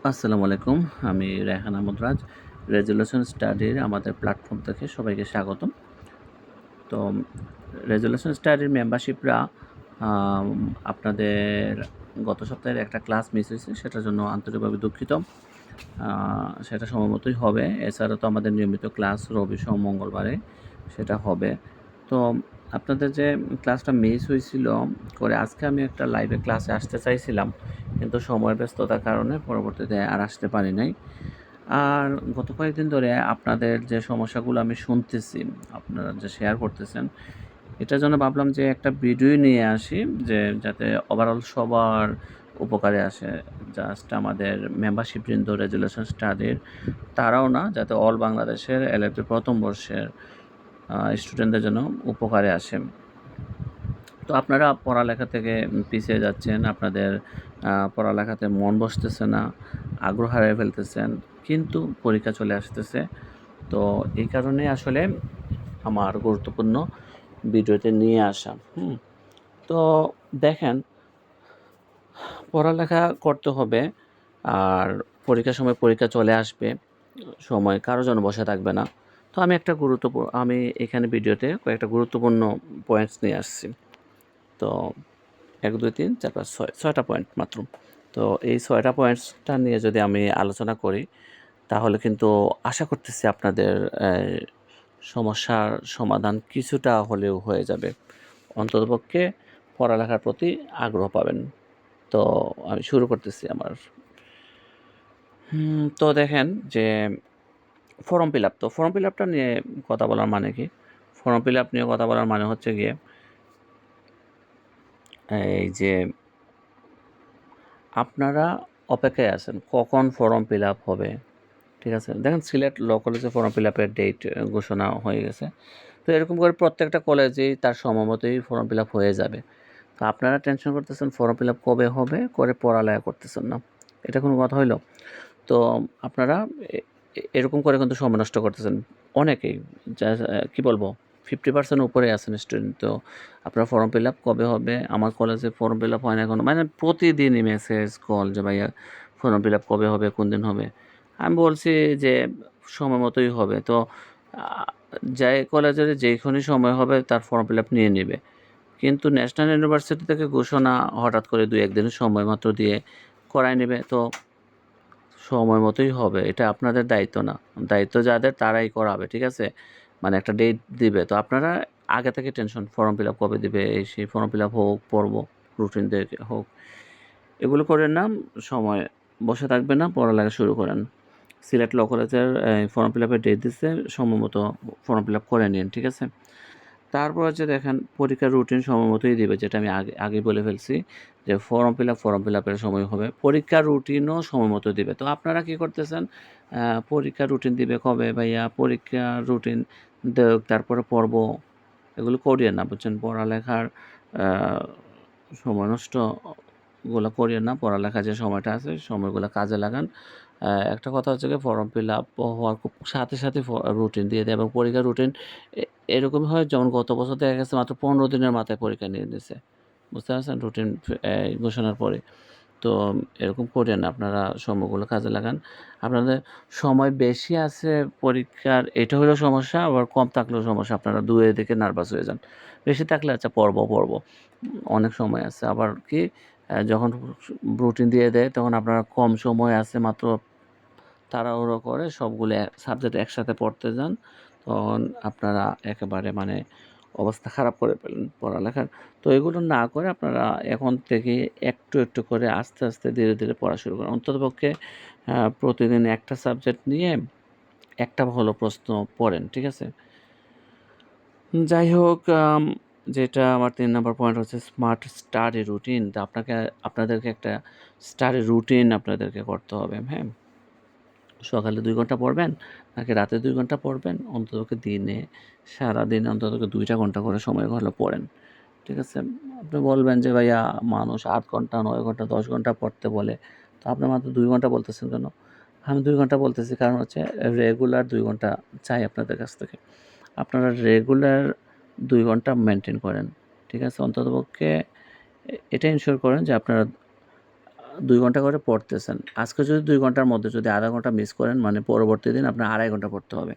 আসসালামু আলাইকুম। আমি রায়হান আহমদ রাজ। রেজুলেশন স্টাডির আমাদের প্ল্যাটফর্ম থেকে সবাইকে স্বাগতম। তো রেজুলেশন স্টাডির মেম্বারশিপরা আম আপনাদের গত সপ্তাহের একটা ক্লাস মিস হয়েছে, সেটার জন্য আন্তরিকভাবে দুঃখিত। সেটা সময়মতোই হবে। এছাড়া তো আমাদের নিয়মিত ক্লাস রবি, সোম, মঙ্গলবারে সেটা হবে। তো আপনাদের যে ক্লাসটা মিস হয়েছিল করে আজকে আমি একটা লাইভে ক্লাসে আসতে চাইছিলাম, কিন্তু সময়ের ব্যস্ততার কারণে পরবর্তীতে আর আসতে পারি নাই। আর গত কয়েকদিন ধরে আপনাদের যে সমস্যাগুলো আমি শুনতেছি, আপনারা যে শেয়ার করতেছেন, এটার জন্য ভাবলাম যে একটা ভিডিও নিয়ে আসি, যে যাতে ওভারঅল সবার উপকারে আসে। জাস্ট আমাদের মেম্বারশিপ বৃন্দ রেজুলেশন স্টাডির তারাও না, যাতে অল বাংলাদেশের এলএলবি প্রথম বর্ষের স্টুডেন্টদের জন্য উপকারে আসে। তো আপনারা পড়ালেখা থেকে পিছিয়ে যাচ্ছেন, আপনাদের পড়ালেখাতে মন বসতেছে না, আগ্রহ হারিয়ে ফেলতেছেন, কিন্তু পরীক্ষা চলে আসতেছে। তো এই কারণে আসলে আমার গুরুত্বপূর্ণ ভিডিওতে নিয়ে আসা। তো দেখেন, পড়ালেখা করতে হবে, আর পরীক্ষার সময় পরীক্ষা চলে আসবে, সময় কারো জন্য বসে থাকবে না। তো আমি এখানে ভিডিওতে কয়েকটা গুরুত্বপূর্ণ পয়েন্টস নিয়ে আসছি। তো ১, ২, ৩, ৪, ৫, ৬, ৬টা পয়েন্ট মাত্র। তো এই ৬টা পয়েন্টসটা নিয়ে যদি আমি আলোচনা করি, তাহলে কিন্তু আশা করতেছি আপনাদের সমস্যার সমাধান কিছুটা হলেও হয়ে যাবে। অন্ততপক্ষে পড়ালেখার প্রতি আগ্রহ পাবেন। তো আমি শুরু করতেছি আমার। তো দেখেন যে ফর্ম ফিল আপ। তো ফর্ম ফিল আপটা নিয়ে কথা বলার মানে কি? ফর্ম ফিল আপ নিয়ে কথা বলার মানে হচ্ছে গিয়ে এই যে আপনারা অপেক্ষায় আছেন কখন ফর্ম ফিল আপ হবে, ঠিক আছে? দেখেন, সিলেট ল কলেজে ফর্ম ফিল আপের ডেট ঘোষণা হয়ে গেছে। তো এরকম করে প্রত্যেকটা কলেজেই তার সময়মতোই ফর্ম ফিল আপ হয়ে যাবে। তো আপনারা টেনশন করতেছেন ফর্ম ফিল আপ কবে হবে, করে পড়ালেখা করতেছেন না। এটা কোনো কথা হইল? তো আপনারা এরকম করে কিন্তু সময় নষ্ট করতেছেন অনেকেই। যা কী বলবো, 50% উপরে আছেন স্টুডেন্ট। তো আপনার ফর্ম ফিল আপ কবে হবে? আমার কলেজে ফর্ম ফিল আপ হয় না এখনো। মানে প্রতিদিনই মেসেজ, কল যে ভাইয়া ফর্ম ফিল আপ কবে হবে, কোন দিন হবে? আমি বলছি যে সময় মতোই হবে। তো যে কলেজের যেইখানেই সময় হবে তার ফর্ম ফিল আপ নিয়ে নেবে। কিন্তু ন্যাশনাল ইউনিভার্সিটি থেকে ঘোষণা হঠাৎ করে ২-১ দিনের সময় মাত্র দিয়ে করায় নেবে। তো সময় মতোই হবে। এটা আপনাদের দায়িত্ব না। দায়িত্ব যাদের তারাই করাবে, ঠিক আছে? মানে একটা ডেট দিবে। তো আপনারা আগে থেকে টেনশন, ফর্ম ফিল আপ কবে দিবে, এই সেই ফর্ম ফিল আপ হোক, পড়ব, রুটিন দেখে হোক। এগুলো করেন না, সময় বসে থাকবেন না, পড়ালেখা শুরু করেন। সিলেট ল কলেজের ফর্ম ফিল আপের ডেট দিচ্ছে, সময় মতো ফর্ম ফিল আপ করে নিন, ঠিক আছে? তারপর হচ্ছে দেখেন, পরীক্ষার রুটিন সময় মতোই দিবে, যেটা আমি আগেই বলে ফেলছি যে ফর্ম ফিল আপের সময় হবে। পরীক্ষার রুটিনও সময় মতো দিবে। তো আপনারা কি করতেছেন? পরীক্ষার রুটিন দিবে কবে ভাইয়া? পরীক্ষার রুটিন দেক, তারপরে পড়ব। এগুলো করিয়েন না, বুঝছেন? পড়ালেখার আ সময় নষ্টগুলো করিয়েন না। পড়ালেখার যে সময়টা আছে, সময়গুলো কাজে লাগান। একটা কথা হচ্ছে গিয়ে, ফর্ম ফিল আপ হওয়ার খুব সাথে, সাথে রুটিন দিয়ে দেয়, এবং পরীক্ষার রুটিন এ এরকমই হয়, যেমন গত বছর দেখা গেছে মাত্র ১৫ দিনের মাথায় পরীক্ষা নিয়ে নিছে। বুঝতে পারছেন? রুটিন ঘোষণার পরে। তো এরকম করিয়েন না, আপনারা সময়গুলো কাজে লাগান। আপনাদের সময় বেশি আছে পরীক্ষার, এটা হলেও সমস্যা, আবার কম থাকলেও সমস্যা। আপনারা ২ দিকে নার্ভাস হয়ে যান। বেশি থাকলে আচ্ছা পড়ব। অনেক সময় আছে। আবার কি, যখন রুটিন দিয়ে দেয় তখন আপনারা কম সময় আছে মাত্র, তাড়াহুড়ো করে সবগুলো সাবজেক্ট একসাথে পড়তে যান। তখন আপনারা একেবারে মানে অবস্থা খারাপ করে ফেলেন পড়ালেখার। তো এগুলো না করে আপনারা এখন থেকে একটু করে আস্তে ধীরে পড়া শুরু করেন। অন্ততপক্ষে প্রতিদিন একটা সাবজেক্ট নিয়ে একটা হলেও প্রশ্ন পড়েন, ঠিক আছে? যাই হোক, যেটা আমার ৩ নাম্বার পয়েন্ট হচ্ছে স্মার্ট স্টাডি রুটিন। তো আপনাদেরকে একটা স্টাডি রুটিন আপনাদেরকে করতে হবে, হ্যাঁ? সকালে ২ ঘন্টা পড়বেন, নাকি রাতে ২ ঘন্টা পড়বেন? অন্ততপক্ষে দিনে, সারাদিনে অন্ততপক্ষে ২ টা ঘন্টা করে সময় হলে পড়েন। ঠিক আছে? আপনি বলবেন যে, "ভাইয়া, মানুষ ৮ ঘন্টা, ৯ ঘন্টা, 10 ঘন্টা পড়তে বলে। তো আপনি মাত্র ২ ঘন্টা বলতেছেন কেন?" আমি ২ ঘন্টা বলতেছি কারণ হচ্ছে রেগুলার ২ ঘন্টা চাই আপনাদের কাছ থেকে। আপনারা রেগুলার ২ ঘন্টা মেইনটেইন করেন। ঠিক আছে? অন্ততপক্ষে এটা এনশিওর করেন যে আপনারা 2 ঘন্টা করে পড়তেছেন। আজকে যদি 2 ঘন্টার মধ্যে যদি আধা ঘন্টা মিস করেন, মানে পরবর্তী দিন আপনার 2.5 ঘন্টা পড়তে হবে।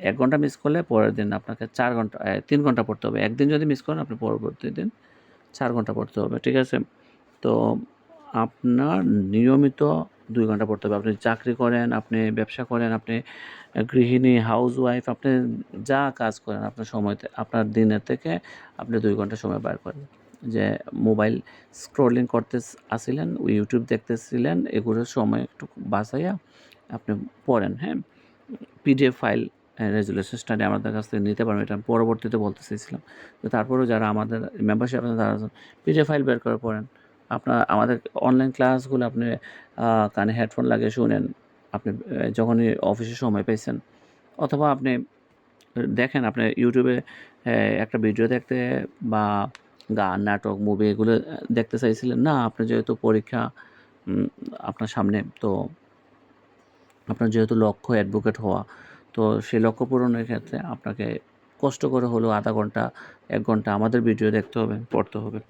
1 ঘন্টা মিস করলে পরের দিন আপনাকে 4 ঘন্টা 3 ঘন্টা পড়তে হবে। একদিন যদি মিস করেন, আপনি পরবর্তী দিন 4 ঘন্টা পড়তে হবে। ঠিক আছে? তো আপনার নিয়মিত 2 ঘন্টা পড়তে হবে। আপনি চাকরি করেন, আপনি ব্যবসা করেন, আপনি গৃহিণী, হাউসওয়াইফ, আপনি যা কাজ করেন, আপনার সময়তে আপনার দিনের থেকে আপনি 2 ঘন্টা সময় বের করেন। যে মোবাইল স্ক্রলিং করতে আসিলেন, ইউটিউব দেখতেছিলেন, এগুলোর সময় একটু বাঁচাইয়া আপনি পড়েন, হ্যাঁ? পিডিএফ ফাইল রেজুলেশন স্টাডি আমাদের কাছ থেকে নিতে পারবেন, এটা আমি পরবর্তীতে বলতে চেয়েছিলাম। তো তারপরেও যারা আমাদের মেম্বারশিপ আছেন, তারা পিডিএফ ফাইল বের করে পড়েন। আপনার আমাদের অনলাইন ক্লাসগুলো আপনি কানে হেডফোন লাগিয়ে শুনেন। আপনি যখনই অফিসে সময় পেয়েছেন, অথবা আপনি দেখেন, আপনি ইউটিউবে একটা ভিডিও দেখতে বা গান, নাটক, মুভি এগুলো দেখতে চাইছিলেন না, আপনি যেহেতু পরীক্ষা আপনার সামনে, তো আপনার যেহেতু লক্ষ্য অ্যাডভোকেট হওয়া, তো সেই লক্ষ্য পূরণের ক্ষেত্রে আপনাকে কষ্ট করে হলেও আধা ঘন্টা 1 ঘন্টা আমাদের ভিডিও দেখতে হবে, পড়তে হবে।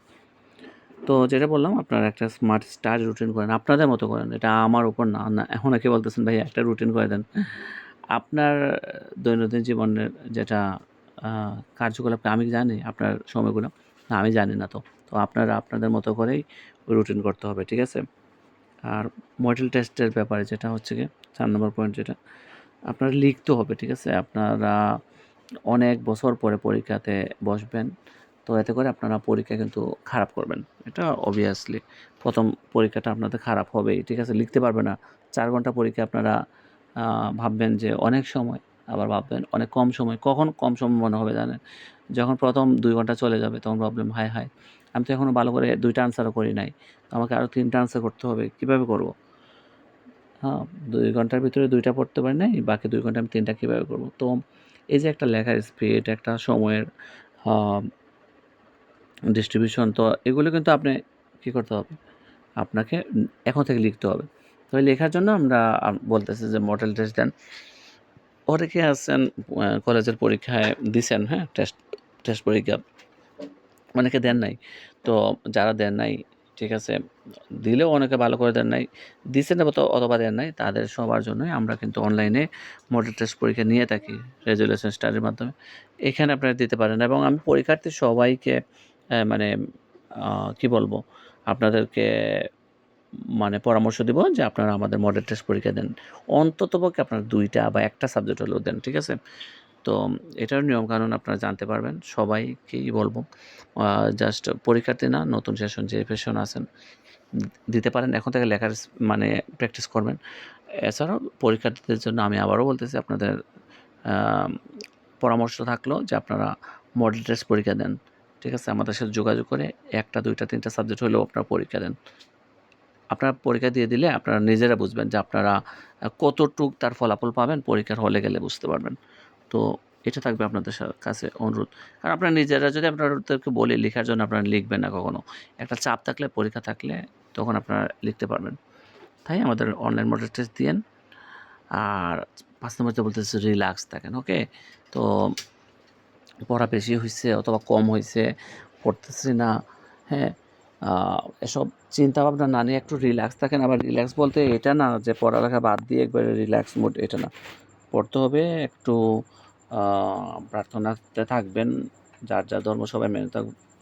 তো যেটা বললাম, আপনারা একটা স্মার্ট স্টাডি রুটিন করেন, আপনাদের মতো করেন। এটা আমার উপর না। এখন অনেকে বলতেছেন, ভাই একটা রুটিন করে দেন। আপনার দৈনন্দিন জীবনের যেটা কার্যকলাপ, আমি জানি আপনার সময়গুলো। না, আমি জানি না তো। তো আপনারা আপনাদের মতো করেই রুটিন করতে হবে, ঠিক আছে? আর মডেল টেস্টের ব্যাপারে যেটা হচ্ছে গিয়ে 4 নম্বর পয়েন্ট, যেটা আপনার লিখতে হবে, ঠিক আছে? আপনারা অনেক বছর পরে পরীক্ষাতে বসবেন। তো এতে করে আপনারা পরীক্ষা কিন্তু খারাপ করবেন। এটা obviously ১ম পরীক্ষাটা আপনাদের খারাপ হবেই, ঠিক আছে? লিখতে পারবেন না। 4 ঘন্টা পরীক্ষা আপনারা ভাববেন যে অনেক সময়, আবার ভাববেন অনেক কম সময়। কখন কম সময় মনে হবে জানেন? যখন ১ম 2 ঘন্টা চলে যাবে, তখন ভাববেন, হায়, হায়! আমি তো এখনও ভালো করে ২ টা আনসারও করি নাই। তো আমাকে আরও ৩ টা আনসার করতে হবে। কিভাবে করব? হ্যাঁ, ২ ঘন্টার ভিতরে ২ টা পড়তে পারি নাই, বাকি ২ ঘন্টা আমি ৩ টা কিভাবে করব? তো এই যে একটা লেখার স্পিড, একটা সময়ের আ ডিস্ট্রিবিউশন, তো এগুলো কিন্তু আপনি কী করতে হবে? আপনাকে এখন থেকে লিখতে হবে। তো এই লেখার জন্য আমরা বলতেছি যে মডেল টেস্ট দেন। অনেকে আছেন কলেজের পরীক্ষায় দিছেন, হ্যাঁ? টেস্ট পরীক্ষা। অনেকে দেন নাই। তো যারা দেন নাই, ঠিক আছে? দিলেও অনেকে ভালো করে দেন নাই। দিছেন অথবা দেন নাই, তাদের সবার জন্যই আমরা কিন্তু অনলাইনে মডেল টেস্ট পরীক্ষা নিয়ে থাকি রেজুলেশন স্টাডির মাধ্যমে। এখানে আপনারা দিতে পারেন, এবং আমি পরীক্ষার্থী সবাইকে মানে কি বলবো? আপনাদেরকে মানে পরামর্শ দিব যে আপনারা আমাদের মডেল টেস্ট পরীক্ষা দেন। অন্ততপক্ষে আপনারা ২ টা বা ১ টা সাবজেক্ট হলেও দেন, ঠিক আছে? তো এটার নিয়মকানুন আপনারা জানতে পারবেন। সবাইকেই বলবো, জাস্ট পরীক্ষার্থী না, নতুন সেশন যে সেশন আছেন দিতে পারেন। এখন থেকে লেখার মানে প্র্যাকটিস করবেন। এছাড়াও পরীক্ষার্থীদের জন্য আমি আবারও বলতেছি, আপনাদের আ পরামর্শ থাকলো যে আপনারা মডেল টেস্ট পরীক্ষা দেন। ঠিক আছে? আমাদের সাথে যোগাযোগ করে ১ টা, ২ টা, ৩ টা সাবজেক্ট হলেও আপনারা পরীক্ষা দেন। আপনারা পরীক্ষা দিয়ে দিলে আপনারা নিজেরা বুঝবেন যে আপনারা কতটুক তার ফলাফল পাবেন, পরীক্ষার হলে গেলে বুঝতে পারবেন। তো এটা থাকবে আপনাদের কাছে অনুরোধ। কারণ আপনারা নিজেরা যদি আপনাদেরকে বলি লিখার জন্য, আপনারা লিখবেন না কখনো। একটা চাপ থাকলে, পরীক্ষা থাকলে, তখন আপনারা লিখতে পারবেন। তাই আমাদের অনলাইন মডেল টেস্ট দিয়েন। আর ৫ নম্বরতে বলতেছি, রিল্যাক্স থাকেন, ওকে? তো পড়া বেশি হইছে অথবা কম হইছে, পড়তেছি না, হ্যাঁ? আ এসব চিন্তাভাবনা না নিয়ে একটু রিল্যাক্স থাকেন। আবার রিল্যাক্স বলতে এটা না যে পড়ালেখা বাদ দিয়ে একবারে রিল্যাক্স মুড, এটা না। পড়তে হবে, একটু আ প্রার্থনাতে থাকবেন। যার ধর্ম সবাই মেনে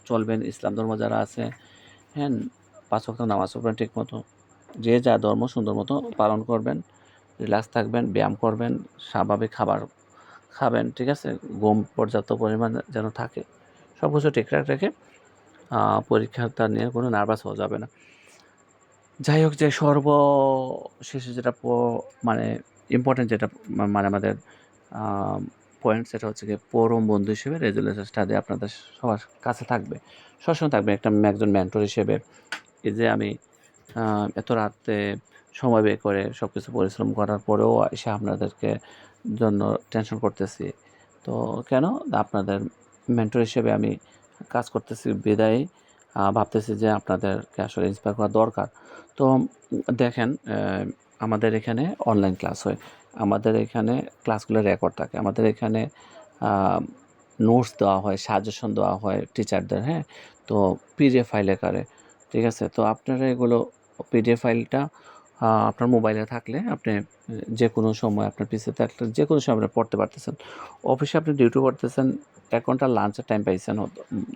চলবেন। ইসলাম ধর্ম যারা আছে, হ্যাঁ? ৫ ওয়াক্ত নামাজ পড়বেন ঠিকমতো। যে যার ধর্ম সুন্দর মতো পালন করবেন। রিল্যাক্স থাকবেন, ব্যায়াম করবেন, স্বাভাবিক খাবার খাবেন, ঠিক আছে? ঘুম পর্যাপ্ত পরিমাণে যেন থাকে। সব কিছু ঠিকঠাক রেখে পরীক্ষাটা নিয়ে কোনো নার্ভাস হওয়া যাবে না। যাই হোক, যে সর্বশেষে যেটা মানে ইম্পোর্টেন্ট, যেটা মানে আমাদের আ পয়েন্ট, সেটা হচ্ছে গিয়ে পরম বন্ধু হিসেবে রেজুলেশন স্টাডি আপনাদের সবার কাছে থাকবে। সবসময় থাকবে একজন মেন্টর হিসেবে। এই যে আমি আ এত রাতে সময় বের করে সবকিছু পরিশ্রম করার পরেও এসে আপনাদেরকে জন্য টেনশন করতেছি। তো কেন? আপনাদের মেন্টর হিসেবে আমি কাজ করতেছি বিধায় ভাবতেছি যে আপনাদেরকে আসলে ইন্সপায়ার করা দরকার। তো দেখেন, আমাদের এখানে অনলাইন ক্লাস হয়। আমাদের এখানে ক্লাসগুলো রেকর্ড থাকে। আমাদের এখানে আ নোটস দেওয়া হয়, সাজেশন দেওয়া হয় টিচারদের, হ্যাঁ? তো পিডিএফ ফাইল আকারে, ঠিক আছে? তো আপনারা এগুলো পিডিএফ ফাইলটা আপনার মোবাইলে থাকলে আপনি যে কোনো সময় আপনার পিসিতে থাকলে যে কোনো সময় আপনি পড়তে পারতেছেন। অফিসে আপনি ডিউটি করতেছেন, 1 ঘন্টা লাঞ্চের টাইম পাইছেন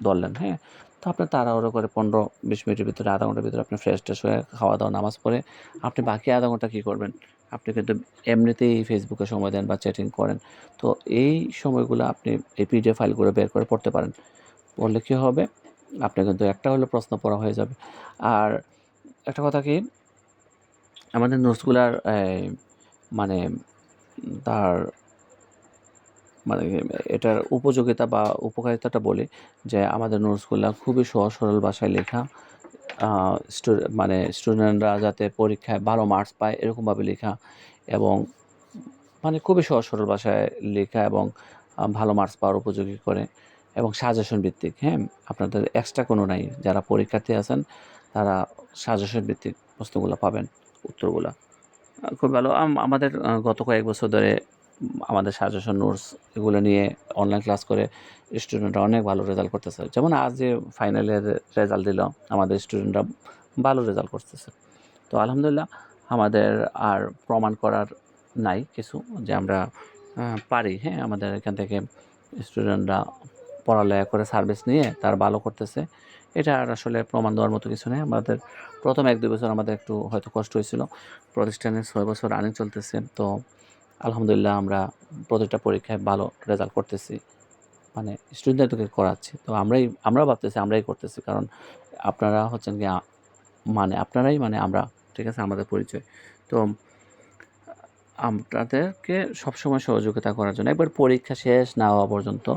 ধরলেন, হ্যাঁ? তো আপনি তাড়াহুড়ো করে 15-20 মিনিটের ভিতরে, আধা ঘন্টার ভিতরে আপনি ফ্রেশ-ট্রেশ হয়ে খাওয়া-দাওয়া, নামাজ পড়ে আপনি বাকি আধা ঘন্টা কী করবেন? আপনি কিন্তু এমনিতেই ফেসবুকে সময় দেন বা চ্যাটিং করেন। তো এই সময়গুলো আপনি এই পিডিএফ ফাইলগুলো বের করে পড়তে পারেন। পড়লে কী হবে? আপনার কিন্তু একটা হলেও প্রশ্ন পড়া হয়ে যাবে। আর একটা কথা কি, আমাদের নোটসগুলার মানে তার মানে এটার উপযোগিতা বা উপকারিতাটা বলি যে, আমাদের নোটসগুলা খুবই সহজ সরল ভাষায় লেখা। স্টুডেন্টরা যাতে পরীক্ষায় ভালো মার্কস পায় এরকমভাবে লেখা, এবং মানে খুবই সহজ সরল ভাষায় লেখা এবং ভালো মার্কস পাওয়ার উপযোগী করে, এবং সাজেশন ভিত্তিক, হ্যাঁ? আপনাদের এক্সট্রা কোনো নাই। যারা পরীক্ষার্থী আছেন তারা সাজেশন ভিত্তিক প্রশ্নগুলো পাবেন, উত্তরগুলা। খুব ভালো। আমাদের গত কয়েক বছর ধরে আমাদের সাজেশন নোটস এগুলো নিয়ে অনলাইন ক্লাস করে স্টুডেন্টরা অনেক ভালো রেজাল্ট করতেছে। যেমন আজ যে ফাইনালের রেজাল্ট দিল, আমাদের স্টুডেন্টরা ভালো রেজাল্ট করতেছে। তো আলহামদুলিল্লাহ, আমাদের আর প্রমাণ করার নাই কিছু যে আমরা পারি, হ্যাঁ? আমাদের এখান থেকে স্টুডেন্টরা পড়ালেখা করে সার্ভিস নিয়ে তারা ভালো করতেছে। এটা আর আসলে প্রমাণ দেওয়ার মতো কিছু নেই। আমাদের প্রথম 1-2 বছর আমাদের একটু হয়তো কষ্ট হয়েছিল। প্রতিষ্ঠানের 6 বছর রানিং চলতেছে। তো আলহামদুলিল্লাহ আমরা প্রতিটা পরীক্ষায় ভালো রেজাল্ট করতেছি। মানে স্টুডেন্টদেরকে করাচ্ছি। তো আমরাও ভাবতেছি আমরাই করতেছি। কারণ আপনারা হচ্ছেন গিয়ে আপনারাই মানে আমরা। ঠিক আছে? আমাদের পরিচয়। তো আপনাদেরকে সবসময় সহযোগিতা করার জন্য একবার পরীক্ষা শেষ না হওয়া পর্যন্ত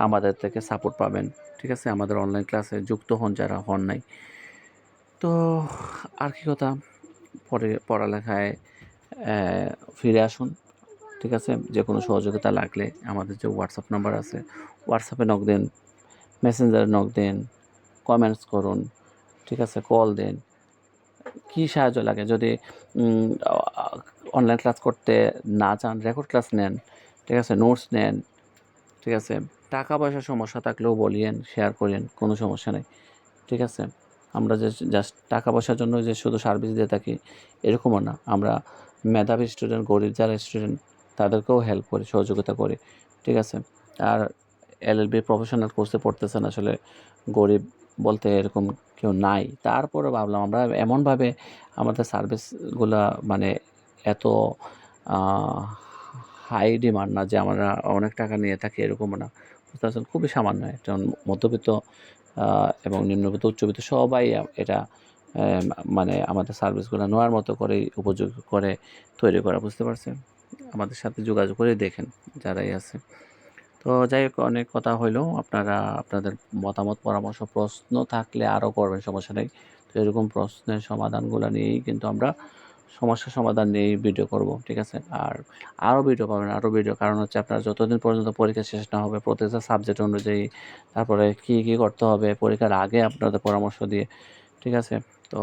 আমাদের থেকে সাপোর্ট পাবেন। ঠিক আছে? আমাদের অনলাইন ক্লাসে যুক্ত হন যারা হন নাই। তো আর কি কথা, পড়ালেখায় ফিরে আসুন। ঠিক আছে? যেকোনো সহযোগিতা লাগলে আমাদের যে WhatsApp নাম্বার আছে, WhatsApp-এ নক দেন, মেসেঞ্জারে নক দেন, কমেন্টস করুন। ঠিক আছে? কল দেন। কী সাহায্য লাগে, যদি অনলাইন ক্লাস করতে না চান, রেকর্ড ক্লাস নেন। ঠিক আছে? নোটস নেন। ঠিক আছে? টাকা-পয়সার সমস্যা থাকলেও বলিয়েন, শেয়ার করেন, কোনো সমস্যা নেই। ঠিক আছে? আমরা যে জাস্ট টাকা-পয়সার জন্য যে শুধু সার্ভিস দিয়ে থাকি এরকমও না। আমরা মেধাবী স্টুডেন্ট, গরিব যারা স্টুডেন্ট তাদেরকেও হেল্প করি, সহযোগিতা করি। ঠিক আছে? আর এলএলবি প্রফেশনাল কোর্সে পড়তেছেন, আসলে গরিব বলতে এরকম কেউ নাই। তারপরেও ভাবলাম আমরা এমনভাবে আমাদের সার্ভিসগুলা মানে এত আ হাই ডিমান্ড না যে আমরা অনেক টাকা নিয়ে থাকি এরকমও না। বুঝতে পারছেন? খুবই সামান্য একটা মধ্যবিত্ত এবং নিম্নবিত্ত, উচ্চবিত্ত সবাই এটা মানে আমাদের সার্ভিসগুলো নেওয়ার মতো করেই উপযোগী করে তৈরি করা। বুঝতে পারছেন? আমাদের সাথে যোগাযোগ করে দেখেন যারাই আছে। তো যাই হোক, অনেক কথা হইলো। আপনারা আপনাদের মতামত, পরামর্শ, প্রশ্ন থাকলে আরও করবেন, সমস্যা নেই। তো এরকম প্রশ্নের সমাধানগুলা নিয়েই কিন্তু আমরা সমস্যার সমাধান নিয়েই ভিডিও করব। ঠিক আছে? আর আরও ভিডিও পাবেন, আরও ভিডিও। কারণ হচ্ছে আপনারা যতদিন পর্যন্ত পরীক্ষা শেষ না হবে, প্রত্যেকটা সাবজেক্ট অনুযায়ী তারপরে কী করতে হবে পরীক্ষার আগে আপনাদের পরামর্শ দিয়ে। ঠিক আছে? তো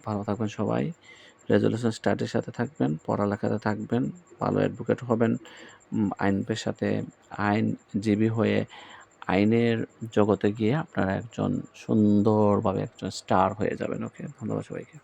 ভালো থাকবেন সবাই। রেজোলিউশন স্টাডির সাথে থাকবেন, পড়ালেখাতে থাকবেন, ভালো অ্যাডভোকেট হবেন। আইন পেশাতে আইনজীবী হয়ে আইনের জগতে গিয়ে আপনারা একজন সুন্দরভাবে একজন স্টার হয়ে যাবেন। ওকে? ধন্যবাদ সবাইকে।